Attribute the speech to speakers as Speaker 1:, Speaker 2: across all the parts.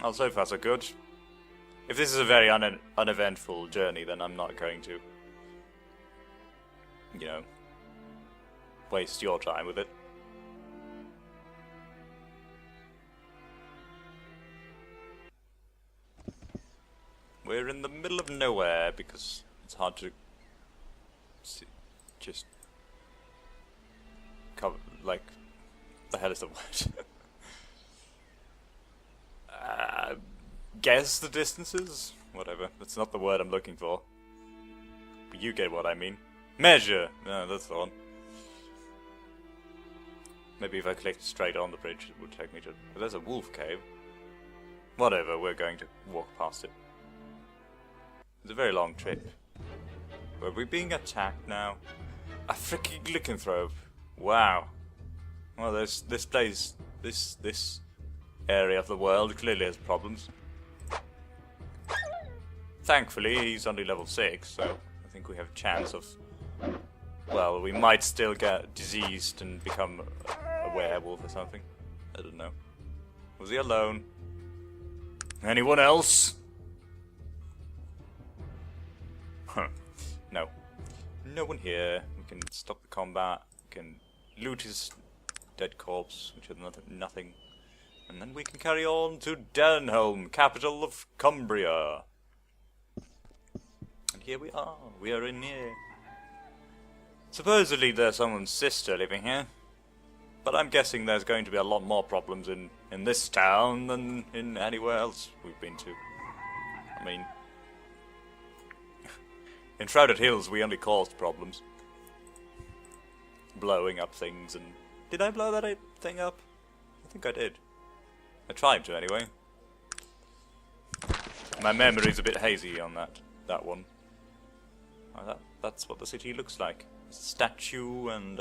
Speaker 1: Well, so far so good. If this is a very uneventful journey, then I'm not going to, you know, waste your time with it. We're in the middle of nowhere because it's hard to just cover, like, the hell is the word? Guess the distances? Whatever, that's not the word I'm looking for. But you get what I mean. Measure! No, that's the one. Maybe if I clicked straight on the bridge it would take me to... But there's a wolf cave. Whatever, we're going to walk past it. It's a very long trip. Are we being attacked now? A freaking lycanthrope. Wow. Well, this place, this area of the world clearly has problems. Thankfully, he's only level 6, so I think we have a chance of... Well, we might still get diseased and become a werewolf or something. I don't know. Was he alone? Anyone else? Huh. No. No one here. We can stop the combat. We can loot his dead corpse, which is nothing. And then we can carry on to Denholm, capital of Cumbria. And here we are. We are in here. Supposedly there's someone's sister living here. But I'm guessing there's going to be a lot more problems in this town than in anywhere else we've been to. I mean... in Shrouded Hills we only caused problems. Blowing up things and... Did I blow that thing up? I think I did. I tried to anyway. My memory's a bit hazy on that one. Oh, that's what the city looks like. A statue and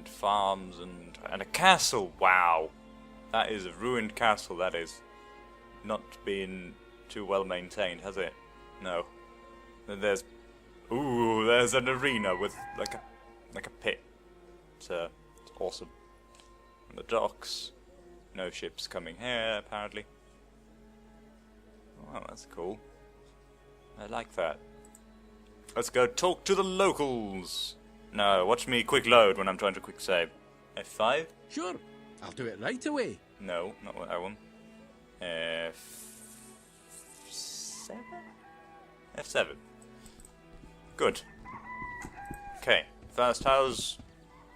Speaker 1: farms and a castle. Wow, that is a ruined castle. That is not been too well maintained, has it? No. Then there's an arena with like a pit. It's awesome. And the docks. No ships coming here apparently. Wow, that's cool. I like that. Let's go talk to the locals. No, watch me quick load when I'm trying to quick save. F5?
Speaker 2: Sure, I'll do it right away.
Speaker 1: No, not that one. F7? F7. Good. Okay, first house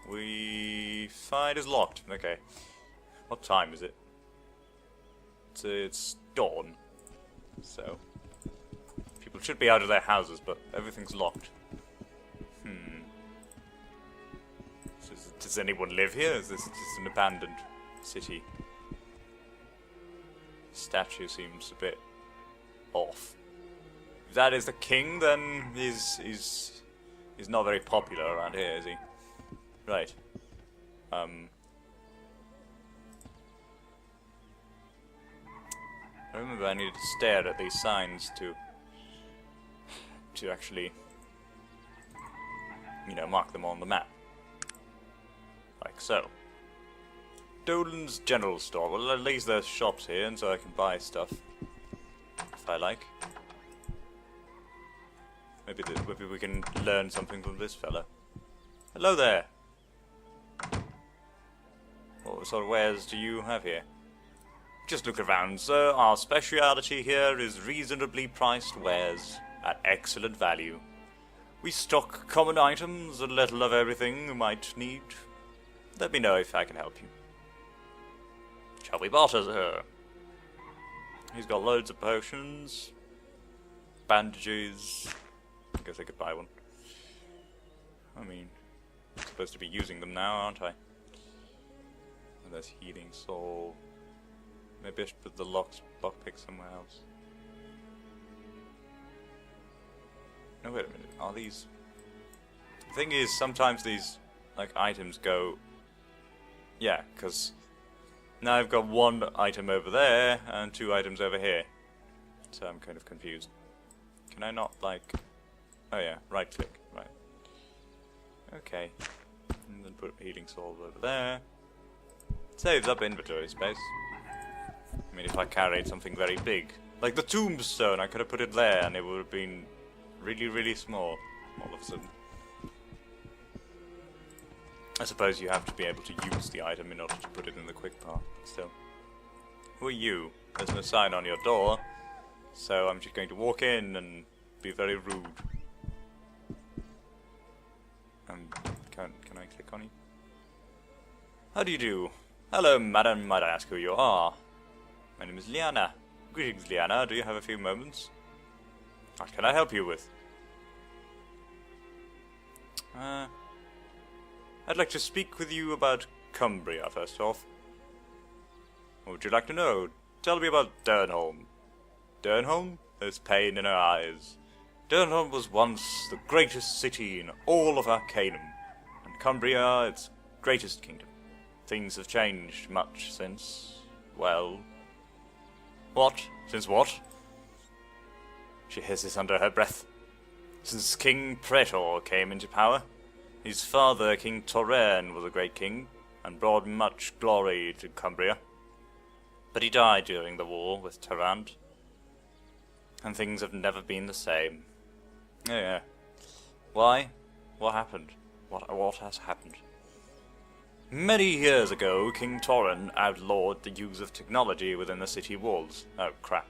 Speaker 1: we find is locked. Okay. What time is it? It's dawn. So... people should be out of their houses, but everything's locked. Does anyone live here? Is this just an abandoned city? Statue seems a bit off. If that is the king, then he's not very popular around here, is he? Right. I remember I needed to stare at these signs to actually, you know, mark them on the map. Like so. Dolan's General Store. Well, at least there's shops here, and so I can buy stuff if I like. Maybe we can learn something from this fella. Hello there. What sort of wares do you have here? Just look around, sir. Our speciality here is reasonably priced wares at excellent value. We stock common items, a little of everything you might need. Let me know if I can help you. Shall we barter, sir? He's got loads of potions, bandages. I guess I could buy one. I mean, I'm supposed to be using them now, aren't I? And there's healing soul. Maybe I should put the lockpick somewhere else. No, wait a minute. Are these... The thing is, sometimes these, like, items go... Yeah, because now I've got one item over there and 2 items over here. So I'm kind of confused. Can I not, like... Oh yeah, right click. Right. Okay. And then put healing soul over there. Saves up inventory space. mean, if I carried something very big, like the tombstone, I could have put it there and it would have been really, really small all of a sudden. I suppose you have to be able to use the item in order to put it in the quick part, but still. Who are you? There's no sign on your door, so I'm just going to walk in and be very rude. Can I click on you? How do you do? Hello, madam. Might I ask who you are? My name is Liana. Greetings, Liana. Do you have a few moments? What can I help you with? I'd like to speak with you about Cumbria, first off. What would you like to know? Tell me about Durnholm. Durnholm? There's pain in her eyes. Durnholm was once the greatest city in all of Arcanum, and Cumbria its greatest kingdom. Things have changed much since, well... What? Since what? She hisses under her breath. Since King Praetor came into power. His father, King Torren, was a great king, and brought much glory to Cumbria. But he died during the war with Tarrant, and things have never been the same. Yeah. Why? What happened? What has happened? Many years ago, King Torren outlawed the use of technology within the city walls. Oh, crap.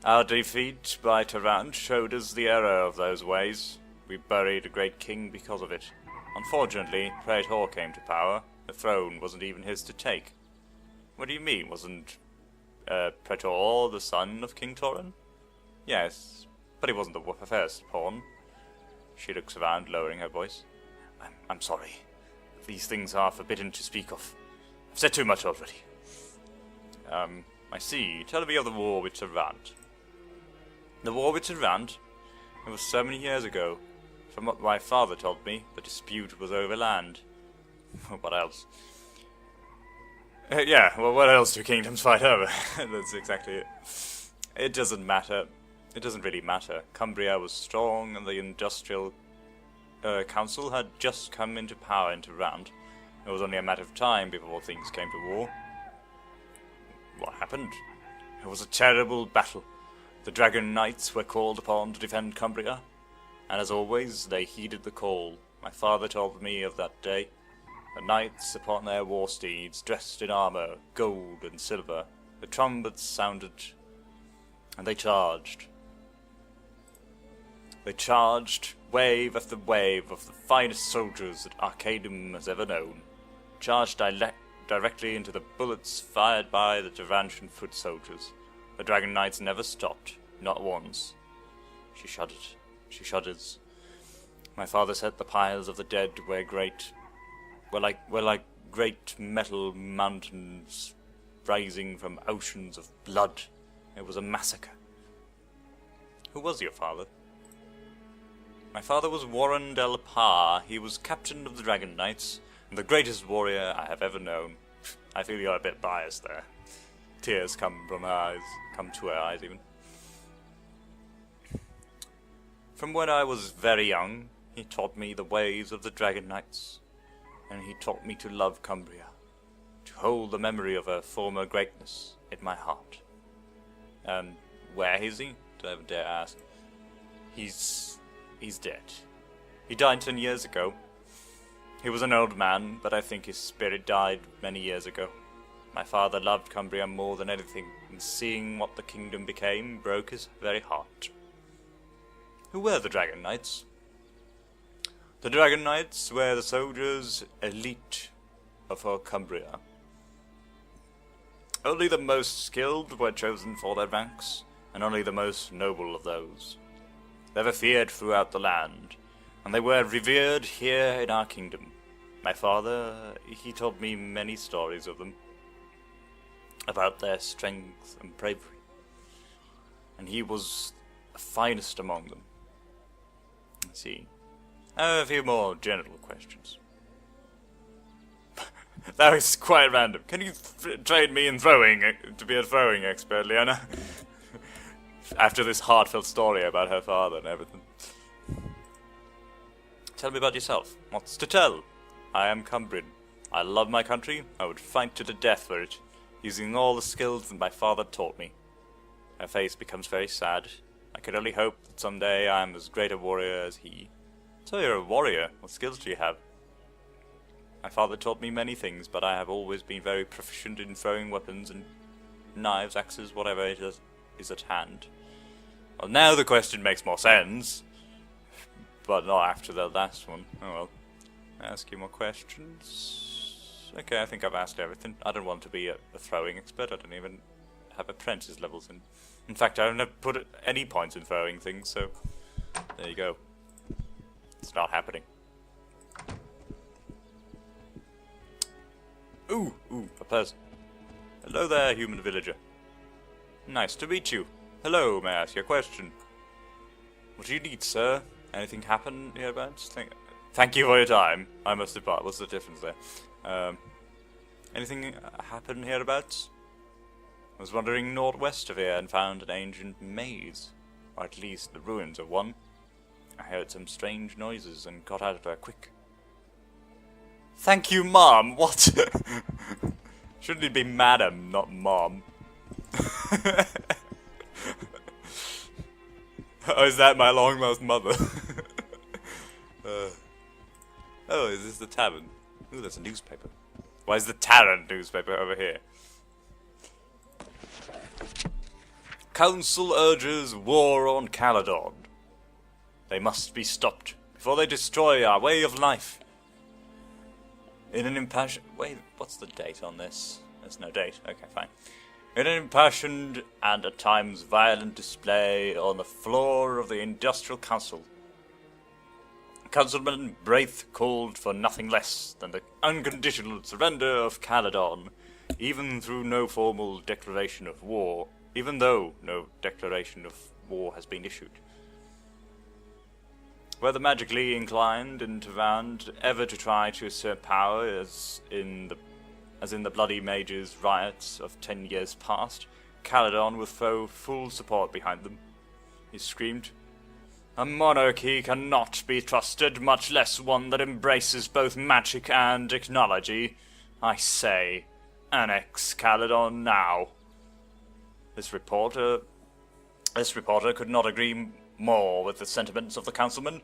Speaker 1: Our defeat by Tarrant showed us the error of those ways. We buried a great king because of it. Unfortunately, Praetor came to power. The throne wasn't even his to take. What do you mean, wasn't Praetor the son of King Torren? Yes, but he wasn't the first pawn. She looks around, lowering her voice. I'm sorry. These things are forbidden to speak of. I've said too much already. I see. Tell me of the war with Tarrant. The war with Tarrant? It was so many years ago. From what my father told me, the dispute was over land. What else? Yeah, well, what else do kingdoms fight over? That's exactly it. It doesn't matter. It doesn't really matter. Cumbria was strong, and the industrial council had just come into power in Tarrant. It was only a matter of time before things came to war. What happened? It was a terrible battle. The Dragon Knights were called upon to defend Cumbria, and as always, they heeded the call. My father told me of that day. The knights upon their war steeds, dressed in armour, gold and silver. The trumpets sounded, and they charged. They charged, wave after wave of the finest soldiers that Arcanum has ever known. Charged directly into the bullets fired by the Tarantian foot soldiers. The Dragon Knights never stopped, not once. She shuddered. She shudders. My father said the piles of the dead were like great metal mountains rising from oceans of blood. It was a massacre. Who was your father? My father was Warren Del Par. He was captain of the Dragon Knights, and the greatest warrior I have ever known. I feel you're a bit biased there. Tears come to her eyes even. From when I was very young, he taught me the ways of the Dragon Knights, and he taught me to love Cumbria, to hold the memory of her former greatness in my heart. And where is he? Do I ever dare ask? He's dead. He died 10 years ago. He was an old man, but I think his spirit died many years ago. My father loved Cumbria more than anything, and seeing what the kingdom became broke his very heart. Who were the Dragon Knights? The Dragon Knights were the soldiers' elite of Cumbria. Only the most skilled were chosen for their ranks, and only the most noble of those. They were feared throughout the land, and they were revered here in our kingdom. My father, he told me many stories of them, about their strength and bravery, and he was the finest among them. Let's see. I have a few more general questions. That was quite random. Can you train me in throwing, to be a throwing expert, Liana? After this heartfelt story about her father and everything. Tell me about yourself. What's to tell? I am Cumbrian. I love my country. I would fight to the death for it. using all the skills that my father taught me. Her face becomes very sad. I can only hope that someday I am as great a warrior as he. So you're a warrior. What skills do you have? My father taught me many things, but I have always been very proficient in throwing weapons and knives, axes, whatever it is at hand. Well, now the question makes more sense, but not after the last one. Oh well. Ask you more questions. Okay, I think I've asked everything. I don't want to be a throwing expert. I don't even have apprentice levels in fact, I don't have put any points in throwing things, so there you go. It's not happening. Ooh, a person. Hello there, human villager. Nice to meet you. Hello, may I ask you a question? What do you need, sir? Anything happen hereabouts? Thank you for your time. I must depart. What's the difference there? Anything happen hereabouts? I was wandering northwest of here and found an ancient maze. Or at least the ruins of one. I heard some strange noises and got out of there quick. Thank you, Mom! What? Shouldn't it be Madam, not Mom? Oh, is that my long-lost mother? Oh, is this the tavern? Ooh, there's a newspaper. Why is the Tavern newspaper over here? Council urges war on Caledon. They must be stopped before they destroy our way of life. In an impassioned... Wait, what's the date on this? There's no date. Okay, fine. In an impassioned and at times violent display on the floor of the Industrial Council, Councilman Braith called for nothing less than the unconditional surrender of Caledon, even though no formal declaration of war has been issued. Whether magically inclined and vowed ever to try to usurp power as in the Bloody Mages riots of 10 years past, Caledon will throw full support behind them. He screamed, "A monarchy cannot be trusted, much less one that embraces both magic and technology. I say, annex Caledon now." This reporter could not agree more with the sentiments of the councilman.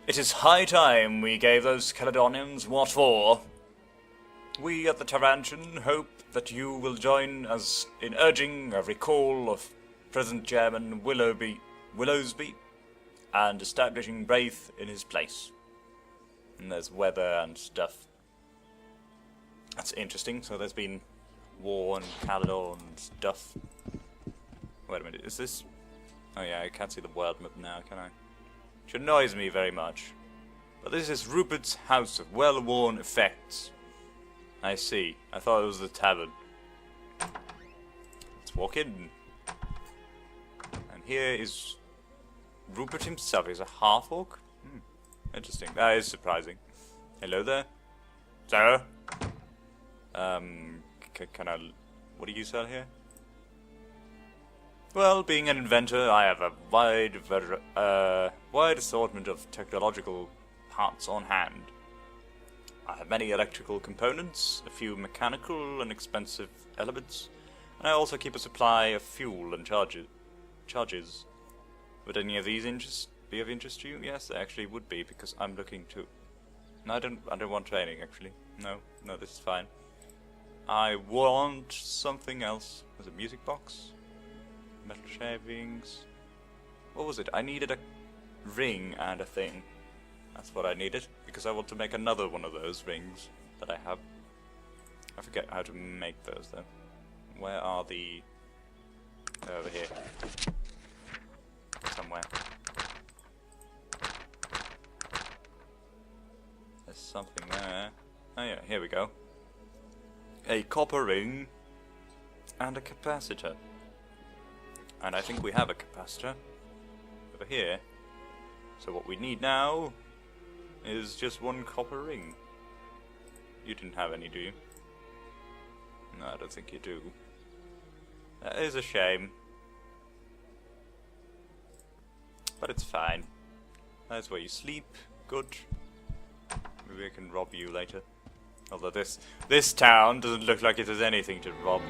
Speaker 1: It is high time we gave those Caledonians what for. We at the Tarantian hope that you will join us in urging a recall of present Chairman Willowsby and establishing Braith in his place. And there's weather and stuff. That's interesting. So there's been war and Caledon and stuff. Wait a minute, is this... Oh yeah, I can't see the world map now, can I? Which annoys me very much. But this is Rupert's House of Well-Worn Effects. I see. I thought it was the tavern. Let's walk in. And here is... Rupert himself is a half-orc? Interesting. That is surprising. Hello there. Sir? Can I... What do you sell here? Well, being an inventor, I have a wide assortment of technological parts on hand. I have many electrical components, a few mechanical and expensive elements, and I also keep a supply of fuel and charges. Would any of these be of interest to you? Yes, they actually would be, because I'm looking to... No, I don't want training, actually. No, this is fine. I want something else. There's a music box. Metal shavings. What was it? I needed a ring and a thing. That's what I needed, because I want to make another one of those rings that I have. I forget how to make those, though. Where are the... They're over here. Somewhere. There's something there. Oh yeah, here we go. A copper ring and a capacitor. And I think we have a capacitor over here. So what we need now is just one copper ring. You didn't have any, do you? No, I don't think you do. That is a shame. But it's fine. That's where you sleep. Good. Maybe I can rob you later. Although this town doesn't look like it has anything to rob.